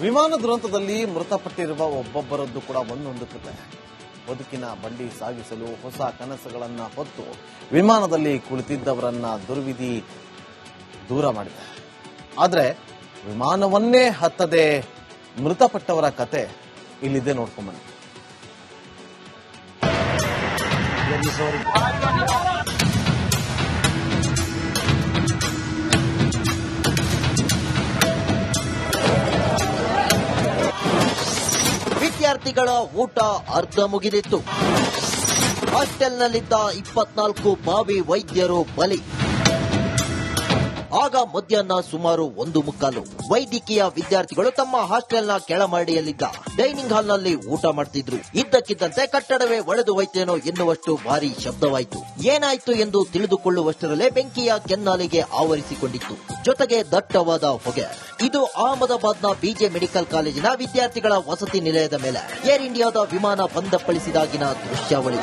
ವಿಮಾನ ದುರಂತದಲ್ಲಿ ಮೃತಪಟ್ಟಿರುವ ಒಬ್ಬೊಬ್ಬರದ್ದು ಕೂಡ ಒಂದೊಂದು ಕತೆ. ಬದುಕಿನ ಬಂಡಿ ಸಾಗಿಸಲು ಹೊಸ ಕನಸುಗಳನ್ನ ಹೊತ್ತು ವಿಮಾನದಲ್ಲಿ ಕುಳಿತಿದ್ದವರನ್ನ ದುರ್ವಿಧಿ ದೂರ ಮಾಡಿದೆ. ಆದರೆ ವಿಮಾನವನ್ನೇ ಹತ್ತದೆ ಮೃತಪಟ್ಟವರ ಕತೆ ಇಲ್ಲಿದೆ, ನೋಡ್ಕೊಂಬನ್ನಿ. ವಿದ್ಯಾರ್ಥಿಗಳ ಊಟ ಅರ್ಧ ಮುಗಿದಿತ್ತು. ಹಾಸ್ಟೆಲ್ನಲ್ಲಿದ್ದ 24 ಬಾವಿ ವೈದ್ಯರು ಬಲಿ. ಆಗ ಮಧ್ಯಾಹ್ನ ಸುಮಾರು 1:15 ವೈದ್ಯಕೀಯ ವಿದ್ಯಾರ್ಥಿಗಳು ತಮ್ಮ ಹಾಸ್ಟೆಲ್ನ ಕೆಳಮಹಡಿಯಲ್ಲಿದ್ದ ಡೈನಿಂಗ್ ಹಾಲ್ನಲ್ಲಿ ಊಟ ಮಾಡ್ತಿದ್ರು. ಇದ್ದಕ್ಕಿದ್ದಂತೆ ಕಟ್ಟಡವೇ ಒಡೆದು ಹೋಯ್ತೇನೋ ಎನ್ನುವಷ್ಟು ಭಾರಿ ಶಬ್ದವಾಯಿತು. ಏನಾಯ್ತು ಎಂದು ತಿಳಿದುಕೊಳ್ಳುವಷ್ಟರಲ್ಲೇ ಬೆಂಕಿಯ ಕೆನ್ನಾಲಿಗೆ ಆವರಿಸಿಕೊಂಡಿತ್ತು. ಜೊತೆಗೆ ದಟ್ಟವಾದ ಹೊಗೆ. ಇದು ಅಹಮದಾಬಾದ್ನ ಬಿಜೆ ಮೆಡಿಕಲ್ ಕಾಲೇಜಿನ ವಿದ್ಯಾರ್ಥಿಗಳ ವಸತಿ ನಿಲಯದ ಮೇಲೆ ಏರ್ ಇಂಡಿಯಾದ ವಿಮಾನ ಬಂದಪ್ಪಳಿಸಿದಾಗಿನ ದೃಶ್ಯಾವಳಿ.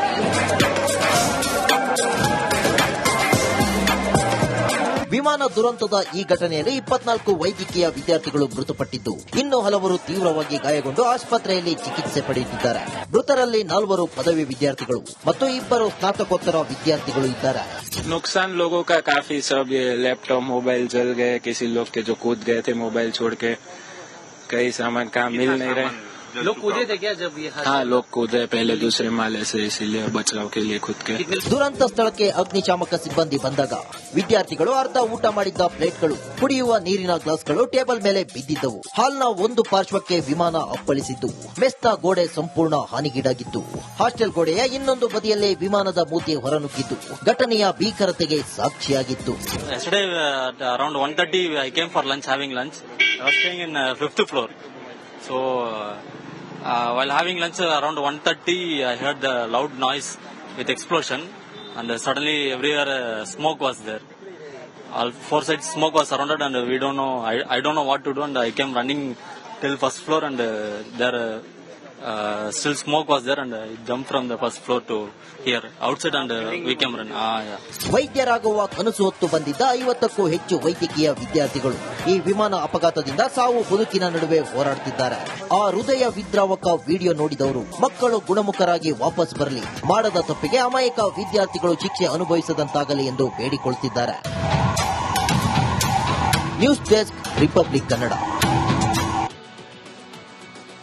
ವಿಮಾನ ದುರಂತದ ಈ ಘಟನೆಯಲ್ಲಿ 24 ವೈದ್ಯಕೀಯ ವಿದ್ಯಾರ್ಥಿಗಳು ಮೃತಪಟ್ಟಿದ್ದು, ಇನ್ನು ಹಲವರು ತೀವ್ರವಾಗಿ ಗಾಯಗೊಂಡು ಆಸ್ಪತ್ರೆಯಲ್ಲಿ ಚಿಕಿತ್ಸೆ ಪಡೆಯುತ್ತಿದ್ದಾರೆ. ಮೃತರಲ್ಲಿ 4 ಪದವಿ ವಿದ್ಯಾರ್ಥಿಗಳು ಮತ್ತು 2 ಸ್ನಾತಕೋತ್ತರ ವಿದ್ಯಾರ್ಥಿಗಳು ಇದ್ದಾರೆ. नुकसान लोगों का काफी, सब ये लैपटॉप मोबाइल जल गए, किसी लोग के जो कूद गए थे मोबाइल छोड़ के, कई सामान काम मिल नहीं रहे. लोग कूदे थे क्या जब ये? हाँ, लोग कूदे पहले दूसरे माले से, इसीलिए बचाव के लिए खुद के. ದುರಂತ ಸ್ಥಳಕ್ಕೆ ಅಗ್ನಿಶಾಮಕ ಸಿಬ್ಬಂದಿ ಬಂದಾಗ ವಿದ್ಯಾರ್ಥಿಗಳು ಅರ್ಧ ಊಟ ಮಾಡಿದ್ದ ಪ್ಲೇಟ್ಗಳು, ಕುಡಿಯುವ ನೀರಿನ ಗ್ಲಾಸ್ಗಳು ಟೇಬಲ್ ಮೇಲೆ ಬಿದ್ದಿದ್ದವು. ಹಾಲ್ನ ಒಂದು ಪಾರ್ಶ್ವಕ್ಕೆ ವಿಮಾನ ಅಪ್ಪಳಿಸಿದ್ದು, ಮೆಸ್ನ ಗೋಡೆ ಸಂಪೂರ್ಣ ಹಾನಿಗೀಡಾಗಿತ್ತು. ಹಾಸ್ಟೆಲ್ ಗೋಡೆಯ ಇನ್ನೊಂದು ಬದಿಯಲ್ಲೇ ವಿಮಾನದ ಮೂತಿ ಹೊರನುಗ್ಗಿದ್ದು ಘಟನೆಯ ಭೀಕರತೆಗೆ ಸಾಕ್ಷಿಯಾಗಿತ್ತು. Yesterday around 1:30 I came for lunch, having lunch. I was staying in 5th floor. So while having lunch around 1:30 I heard the loud noise with explosion, and suddenly everywhere smoke was there. All 4 sides smoke was surrounded, and we don't know, I don't know what to do, and I came running till 1st floor, and there still smoke was there, and I jumped from the 1st floor to here outside, and we came run. Yeah. ವೈದ್ಯರಾಗುವ ಕನಸು ಹೊತ್ತು ಬಂದಿದ್ದ 50ಕ್ಕೂ ಹೆಚ್ಚು ವೈದ್ಯಕೀಯ ವಿದ್ಯಾರ್ಥಿಗಳು ಈ ವಿಮಾನ ಅಪಘಾತದಿಂದ ಸಾವು ಬದುಕಿನ ನಡುವೆ ಹೋರಾಡುತ್ತಿದ್ದಾರೆ. ಆ ಹೃದಯ ವಿದ್ರಾವಕ ವಿಡಿಯೋ ನೋಡಿದವರು ಮಕ್ಕಳು ಗುಣಮುಖರಾಗಿ ವಾಪಸ್ ಬರಲಿ, ಮಾಡದ ತಪ್ಪಿಗೆ ಅಮಾಯಕ ವಿದ್ಯಾರ್ಥಿಗಳು ಶಿಕ್ಷೆ ಅನುಭವಿಸದಂತಾಗಲಿ ಎಂದು ಬೇಡಿಕೊಳ್ಳುತ್ತಿದ್ದಾರೆ. News desk, Republic Kannada.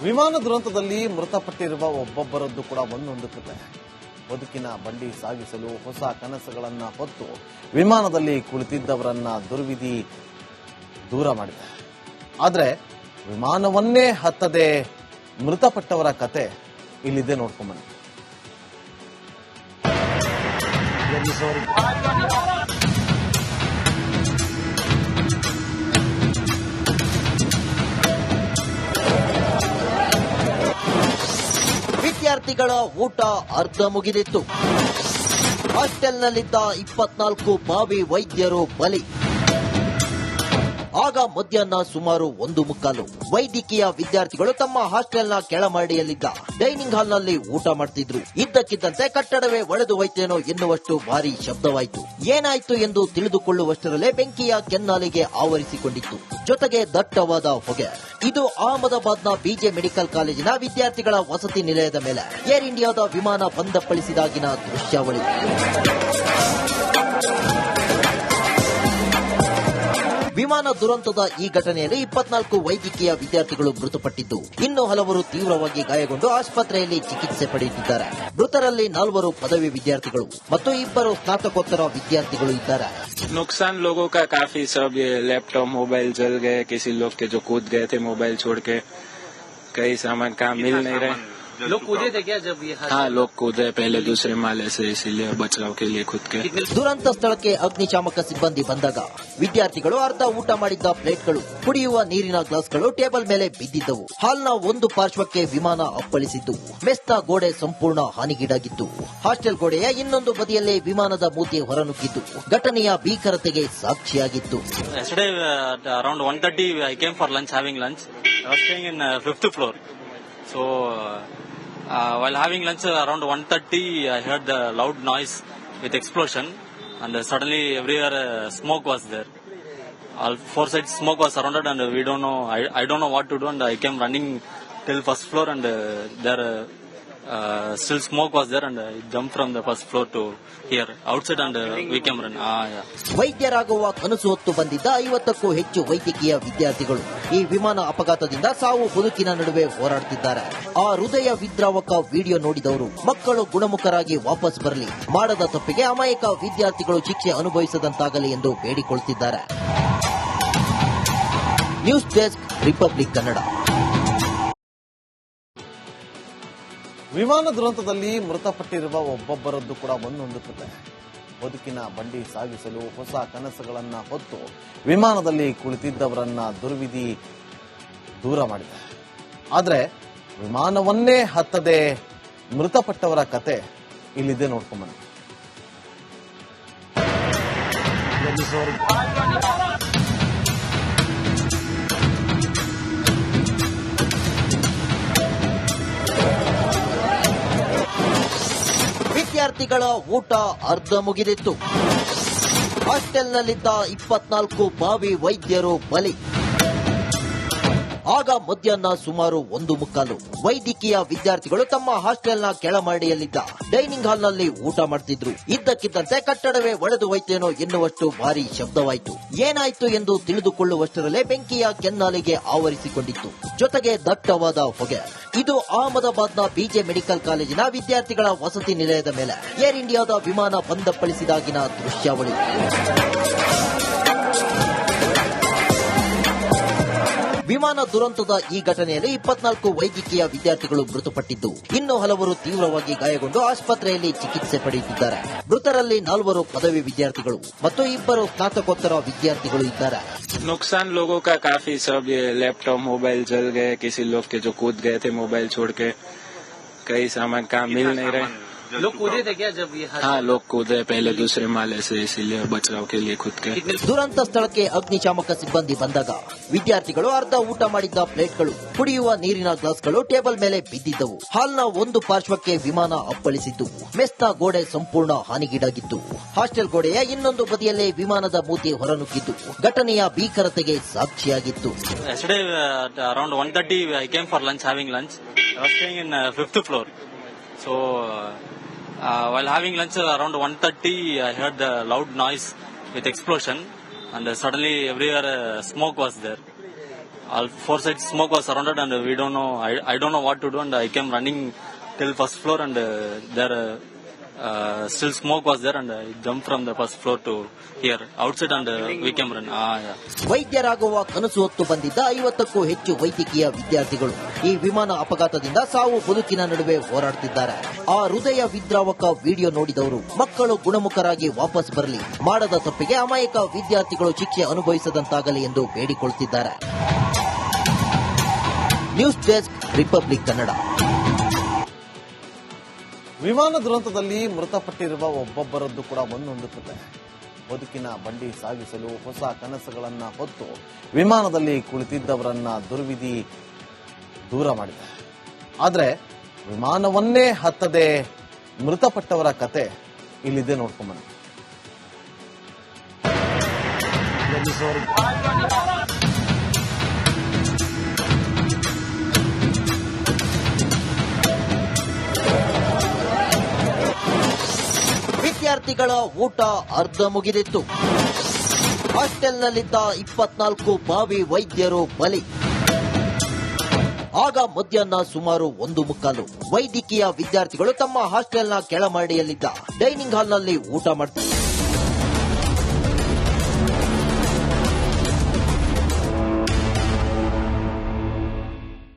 ವಿಮಾನ ದುರಂತದಲ್ಲಿ ಮೃತಪಟ್ಟಿರುವ ಒಬ್ಬೊಬ್ಬರದ್ದು ಕೂಡ ಒಂದೊಂದು ಕತೆ. ಬದುಕಿನ ಬಂಡಿ ಸಾಗಿಸಲು ಹೊಸ ಕನಸುಗಳನ್ನ ಹೊತ್ತು ವಿಮಾನದಲ್ಲಿ ಕುಳಿತಿದ್ದವರನ್ನ ದುರ್ವಿಧಿ ದೂರ ಮಾಡಿದೆ. ಆದರೆ ವಿಮಾನವನ್ನೇ ಹತ್ತದೆ ಮೃತಪಟ್ಟವರ ಕತೆ ಇಲ್ಲಿದೆ, ನೋಡ್ಕೊಂಬನ್ನಿ. ವಿದ್ಯಾರ್ಥಿಗಳ ಊಟ ಅರ್ಧ ಮುಗಿದಿತ್ತು. ಹಾಸ್ಟೆಲ್ನಲ್ಲಿದ್ದ 24 ಬಾವಿ ವೈದ್ಯರು ಬಲಿ. ಆಗ ಮಧ್ಯಾಹ್ನ ಸುಮಾರು 1:15 ವೈದ್ಯಕೀಯ ವಿದ್ಯಾರ್ಥಿಗಳು ತಮ್ಮ ಹಾಸ್ಟೆಲ್ನ ಕೆಳಮಹಡಿಯಲ್ಲಿದ್ದ ಡೈನಿಂಗ್ ಹಾಲ್ನಲ್ಲಿ ಊಟ ಮಾಡ್ತಿದ್ರು. ಇದ್ದಕ್ಕಿದ್ದಂತೆ ಕಟ್ಟಡವೇ ಒಡೆದು ಹೋಯ್ತೇನೋ ಎನ್ನುವಷ್ಟು ಭಾರಿ ಶಬ್ದವಾಯಿತು. ಏನಾಯ್ತು ಎಂದು ತಿಳಿದುಕೊಳ್ಳುವಷ್ಟರಲ್ಲೇ ಬೆಂಕಿಯ ಕೆನ್ನಾಲಿಗೆ ಆವರಿಸಿಕೊಂಡಿತ್ತು. ಜೊತೆಗೆ ದಟ್ಟವಾದ ಹೊಗೆ. ಇದು ಅಹಮದಾಬಾದ್ನ ಬಿಜೆ ಮೆಡಿಕಲ್ ಕಾಲೇಜಿನ ವಿದ್ಯಾರ್ಥಿಗಳ ವಸತಿ ನಿಲಯದ ಮೇಲೆ ಏರ್ ಇಂಡಿಯಾದ ವಿಮಾನ ಬಂದಪ್ಪಳಿಸಿದಾಗಿನ ದೃಶ್ಯಾವಳಿ. ವಿಮಾನ ದುರಂತದ ಈ ಘಟನೆಯಲ್ಲಿ 24 ವೈದ್ಯಕೀಯ ವಿದ್ಯಾರ್ಥಿಗಳು ಮೃತಪಟ್ಟಿದ್ದು, ಇನ್ನು ಹಲವರು ತೀವ್ರವಾಗಿ ಗಾಯಗೊಂಡು ಆಸ್ಪತ್ರೆಯಲ್ಲಿ ಚಿಕಿತ್ಸೆ ಪಡೆಯುತ್ತಿದ್ದಾರೆ. ಮೃತರಲ್ಲಿ 4 ಪದವಿ ವಿದ್ಯಾರ್ಥಿಗಳು ಮತ್ತು 2 ಸ್ನಾತಕೋತ್ತರ ವಿದ್ಯಾರ್ಥಿಗಳು ಇದ್ದಾರೆ. नुकसान लोगों का काफी, सब ये लैपटॉप मोबाइल जल गए, किसी लोग के जो कूद गए थे मोबाइल छोड़ के, कई सामान काम मिल नहीं रहे. लोग कूदे थे क्या जब ये? हाँ, लोग कूदे पहले दूसरे माले से, इसीलिए बचाव के लिए खुद के. ದುರಂತ ಸ್ಥಳಕ್ಕೆ ಅಗ್ನಿಶಾಮಕ ಸಿಬ್ಬಂದಿ ಬಂದಾಗ ವಿದ್ಯಾರ್ಥಿಗಳು ಅರ್ಧ ಊಟ ಮಾಡಿದ್ದ ಪ್ಲೇಟ್ಗಳು, ಕುಡಿಯುವ ನೀರಿನ ಗ್ಲಾಸ್ಗಳು ಟೇಬಲ್ ಮೇಲೆ ಬಿದ್ದಿದ್ದವು. ಹಾಲ್ನ ಒಂದು ಪಾರ್ಶ್ವಕ್ಕೆ ವಿಮಾನ ಅಪ್ಪಳಿಸಿದ್ದು, ಮೆಸ್ನ ಗೋಡೆ ಸಂಪೂರ್ಣ ಹಾನಿಗೀಡಾಗಿತ್ತು. ಹಾಸ್ಟೆಲ್ ಗೋಡೆಯ ಇನ್ನೊಂದು ಬದಿಯಲ್ಲೇ ವಿಮಾನದ ಮೂತಿ ಹೊರನುಗ್ಗಿದ್ದು ಘಟನೆಯ ಭೀಕರತೆಗೆ ಸಾಕ್ಷಿಯಾಗಿತ್ತು. Yesterday around 1:30 I came for lunch, having lunch. I was staying in 5th floor. So while having lunch around 1:30 I heard the loud noise with explosion, and suddenly everywhere smoke was there. All four sides smoke was surrounded, and we don't know. I don't know what to do, and I came running till first floor, and there still smoke was there, and I jumped from the first floor to here outside, and we came run. Yeah. ವೈದ್ಯರಾಗುವ ಕನಸು ಹೊತ್ತು ಬಂದಿದ್ದ 50ಕ್ಕೂ ಹೆಚ್ಚು ವೈದ್ಯಕೀಯ ವಿದ್ಯಾರ್ಥಿಗಳು ಈ ವಿಮಾನ ಅಪಘಾತದಿಂದ ಸಾವು ಬದುಕಿನ ನಡುವೆ ಹೋರಾಡುತ್ತಿದ್ದಾರೆ. ಆ ಹೃದಯ ವಿದ್ರಾವಕ ವಿಡಿಯೋ ನೋಡಿದವರು ಮಕ್ಕಳು ಗುಣಮುಖರಾಗಿ ವಾಪಸ್ ಬರಲಿ, ಮಾಡದ ತಪ್ಪಿಗೆ ಅಮಾಯಕ ವಿದ್ಯಾರ್ಥಿಗಳು ಶಿಕ್ಷೆ ಅನುಭವಿಸದಂತಾಗಲಿ ಎಂದು ಬೇಡಿಕೊಳ್ಳುತ್ತಿದ್ದಾರೆ. News desk, Republic Kannada. ವಿಮಾನ ದುರಂತದಲ್ಲಿ ಮೃತಪಟ್ಟಿರುವ ಒಬ್ಬೊಬ್ಬರದ್ದು ಕೂಡ ಒಂದೊಂದುತ್ತದೆ. ಬದುಕಿನ ಬಂಡಿ ಸಾಗಿಸಲು ಹೊಸ ಕನಸುಗಳನ್ನ ಹೊತ್ತು ವಿಮಾನದಲ್ಲಿ ಕುಳಿತಿದ್ದವರನ್ನ ದುರ್ವಿಧಿ ದೂರ ಮಾಡಿದೆ. ಆದರೆ ವಿಮಾನವನ್ನೇ ಹತ್ತದೆ ಮೃತಪಟ್ಟವರ ಕತೆ ಇಲ್ಲಿದೆ, ನೋಡ್ಕೊಂಬನ್ನಿ. ವಿದ್ಯಾರ್ಥಿಗಳ ಊಟ ಅರ್ಧ ಮುಗಿದಿತ್ತು. ಹಾಸ್ಟೆಲ್ನಲ್ಲಿದ್ದ 24 ಭಾವಿ ವೈದ್ಯರು ಬಲಿ. ಆಗ ಮಧ್ಯಾಹ್ನ ಸುಮಾರು 1:15 ವೈದ್ಯಕೀಯ ವಿದ್ಯಾರ್ಥಿಗಳು ತಮ್ಮ ಹಾಸ್ಟೆಲ್ನ ಕೆಳಮಹಡಿಯಲ್ಲಿದ್ದ ಡೈನಿಂಗ್ ಹಾಲ್ನಲ್ಲಿ ಊಟ ಮಾಡ್ತಿದ್ರು. ಇದ್ದಕ್ಕಿದ್ದಂತೆ ಕಟ್ಟಡವೇ ಒಡೆದು ಹೋಯ್ತೇನೋ ಎನ್ನುವಷ್ಟು ಭಾರಿ ಶಬ್ದವಾಯಿತು. ಏನಾಯ್ತು ಎಂದು ತಿಳಿದುಕೊಳ್ಳುವಷ್ಟರಲ್ಲೇ ಬೆಂಕಿಯ ಕೆನ್ನಾಲಿಗೆ ಆವರಿಸಿಕೊಂಡಿತ್ತು, ಜೊತೆಗೆ ದಟ್ಟವಾದ ಹೊಗೆ. ಇದು ಅಹಮದಾಬಾದ್ನ ಬಿಜೆ ಮೆಡಿಕಲ್ ಕಾಲೇಜಿನ ವಿದ್ಯಾರ್ಥಿಗಳ ವಸತಿ ನಿಲಯದ ಮೇಲೆ ಏರ್ ಇಂಡಿಯಾದ ವಿಮಾನ ಬಂದಪ್ಪಳಿಸಿದಾಗಿನ ದೃಶ್ಯಾವಳಿ. ವಿಮಾನ ದುರಂತದ ಈ ಘಟನೆಯಲ್ಲಿ 24 ವೈದ್ಯಕೀಯ ವಿದ್ಯಾರ್ಥಿಗಳು ಮೃತಪಟ್ಟಿದ್ದು, ಇನ್ನು ಹಲವರು ತೀವ್ರವಾಗಿ ಗಾಯಗೊಂಡು ಆಸ್ಪತ್ರೆಯಲ್ಲಿ ಚಿಕಿತ್ಸೆ ಪಡೆಯುತ್ತಿದ್ದಾರೆ. ಮೃತರಲ್ಲಿ 4 ಪದವಿ ವಿದ್ಯಾರ್ಥಿಗಳು ಮತ್ತು 2 ಸ್ನಾತಕೋತ್ತರ ವಿದ್ಯಾರ್ಥಿಗಳು ಇದ್ದಾರೆ. नुकसान लोगों का काफी, सब ये लैपटॉप मोबाइल जल गए, किसी लोग के जो कूद गए थे मोबाइल छोड़ के, कई सामान काम मिल नहीं रहे. लोग कूदे थे क्या जब ये? हाँ, लोग कूदे पहले दूसरे माले से, इसीलिए बचाव के लिए खुद के. ದುರಂತ ಸ್ಥಳಕ್ಕೆ ಅಗ್ನಿಶಾಮಕ ಸಿಬ್ಬಂದಿ ಬಂದಾಗ ವಿದ್ಯಾರ್ಥಿಗಳು ಅರ್ಧ ಊಟ ಮಾಡಿದ್ದ ಪ್ಲೇಟ್ಗಳು, ಕುಡಿಯುವ ನೀರಿನ ಗ್ಲಾಸ್ಗಳು ಟೇಬಲ್ ಮೇಲೆ ಬಿದ್ದಿದ್ದವು. ಹಾಲ್ನ ಒಂದು ಪಾರ್ಶ್ವಕ್ಕೆ ವಿಮಾನ ಅಪ್ಪಳಿಸಿದ್ದು, ಮೆಸ್ನ ಗೋಡೆ ಸಂಪೂರ್ಣ ಹಾನಿಗೀಡಾಗಿತ್ತು. ಹಾಸ್ಟೆಲ್ ಗೋಡೆಯ ಇನ್ನೊಂದು ಬದಿಯಲ್ಲೇ ವಿಮಾನದ ಮೂತಿ ಹೊರನುಗ್ಗಿದ್ದು ಘಟನೆಯ ಭೀಕರತೆಗೆ ಸಾಕ್ಷಿಯಾಗಿತ್ತು. Yesterday around 1:30 I came for lunch, having lunch. I was staying in 5th floor. So while having lunch around 1:30 I heard the loud noise with explosion, and suddenly everywhere smoke was there. All four sides smoke was surrounded, and we don't know. I don't know what to do, and I came running till first floor, and there still smoke was there, and I jumped from the first floor to here outside, and we came run. Yeah. ವೈದ್ಯರಾಗುವ ಕನಸು ಹೊತ್ತು ಬಂದಿದ್ದ 50ಕ್ಕೂ ಹೆಚ್ಚು ವೈದ್ಯಕೀಯ ವಿದ್ಯಾರ್ಥಿಗಳು ಈ ವಿಮಾನ ಅಪಘಾತದಿಂದ ಸಾವು ಬದುಕಿನ ನಡುವೆ ಹೋರಾಡುತ್ತಿದ್ದಾರೆ. ಆ ಹೃದಯ ವಿದ್ರಾವಕ ವಿಡಿಯೋ ನೋಡಿದವರು ಮಕ್ಕಳು ಗುಣಮುಖರಾಗಿ ವಾಪಸ್ ಬರಲಿ, ಮಾಡದ ತಪ್ಪಿಗೆ ಅಮಾಯಕ ವಿದ್ಯಾರ್ಥಿಗಳು ಶಿಕ್ಷೆ ಅನುಭವಿಸದಂತಾಗಲಿ ಎಂದು ಬೇಡಿಕೊಳ್ಳುತ್ತಿದ್ದಾರೆ. News desk, Republic Kannada. ವಿಮಾನ ದುರಂತದಲ್ಲಿ ಮೃತಪಟ್ಟಿರುವ ಒಬ್ಬೊಬ್ಬರದ್ದು ಕೂಡ ಒಂದೊಂದುತ್ತದೆ. ಬದುಕಿನ ಬಂಡಿ ಸಾಗಿಸಲು ಹೊಸ ಕನಸುಗಳನ್ನ ಹೊತ್ತು ವಿಮಾನದಲ್ಲಿ ಕುಳಿತಿದ್ದವರನ್ನ ದುರ್ವಿಧಿ ದೂರ ಮಾಡಿದೆ. ಆದರೆ ವಿಮಾನವನ್ನೇ ಹತ್ತದೆ ಮೃತಪಟ್ಟವರ ಕತೆ ಇಲ್ಲಿದೆ, ನೋಡ್ಕೊಂಬನ್ನಿ. ವಿದ್ಯಾರ್ಥಿಗಳ ಊಟ ಅರ್ಧ ಮುಗಿದಿತ್ತು. ಹಾಸ್ಟೆಲ್ನಲ್ಲಿದ್ದ 24 ಭಾವಿ ವೈದ್ಯರು ಬಲಿ. ಆಗ ಮಧ್ಯಾಹ್ನ ಸುಮಾರು 1:15 ವೈದ್ಯಕೀಯ ವಿದ್ಯಾರ್ಥಿಗಳು ತಮ್ಮ ಹಾಸ್ಟೆಲ್ನ ಕೆಳಮಹಡಿಯಲ್ಲಿದ್ದ ಡೈನಿಂಗ್ ಹಾಲ್ನಲ್ಲಿ ಊಟ ಮಾಡ್ತಿದ್ದರು.